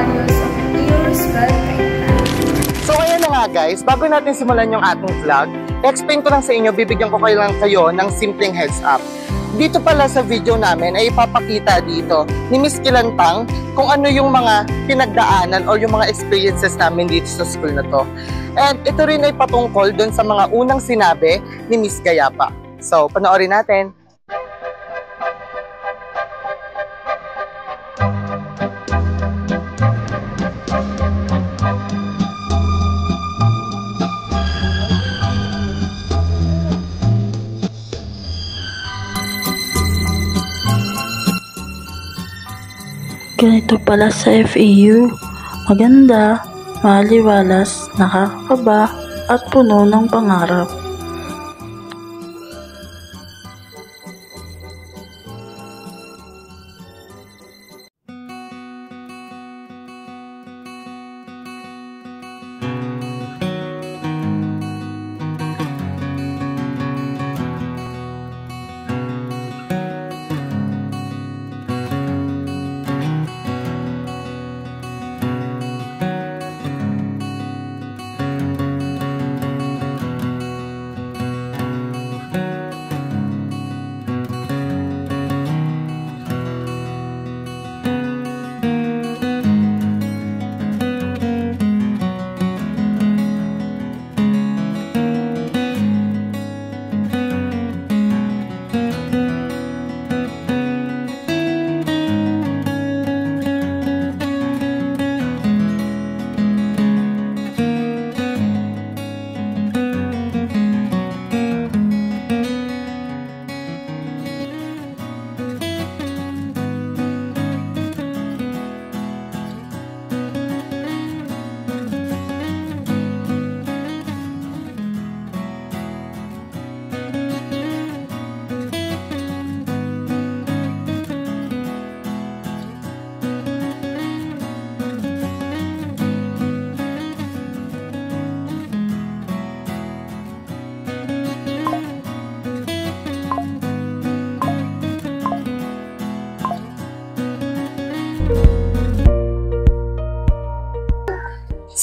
values of Roosevelt Kainta. So ayan na nga guys, bago natin simulan yung ating vlog, explain ko lang sa inyo, bibigyan ko kayo ng simpleng heads up. Dito pala sa video namin ay ipapakita dito ni Miss Kilantang kung ano yung mga pinagdaanan o yung mga experiences namin dito sa school na to. And ito rin ay patungkol dun sa mga unang sinabi ni Miss Gayapa. So, panoorin natin. Ganito pala sa FEU, maganda, maliwalas, nakakakaba, at puno ng pangarap.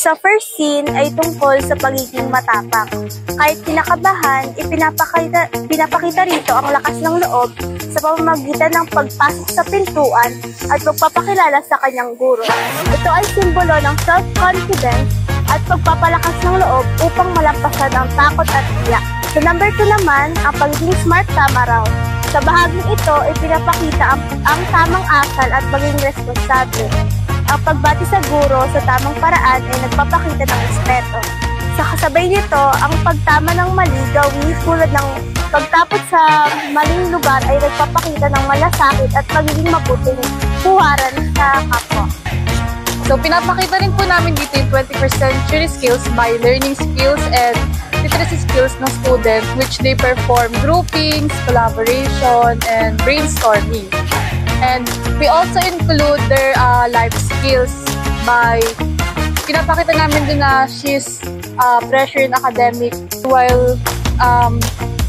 Sa first scene ay tungkol sa pagiging matapang. Kahit kinakabahan, pinapakita rito ang lakas ng loob sa pamamagitan ng pagpasok sa pintuan at pagpapakilala sa kanyang guro. Ito ay simbolo ng self-confidence at pagpapalakas ng loob upang malampasan ang takot at hiya. Sa number 2 naman, ang pagiging smart tama raw. Sa bahaging ito ay pinapakita ang tamang asal at maging responsable. Ang pagbati sa guro sa tamang paraan ay nagpapakita ng respeto. Sa kasabay nito, ang pagtama ng mali gawin tulad ng pagtapot sa maling lugar ay nagpapakita ng malasakit at pagiging mabuting huwaran sa kapwa. So pinapakita rin po namin dito yung 21st century skills by learning skills and literacy skills ng student which they perform groupings, collaboration, and brainstorming. And we also include their life skills by pinapakita namin din na she's pressure in academic while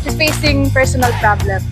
she's facing personal problems.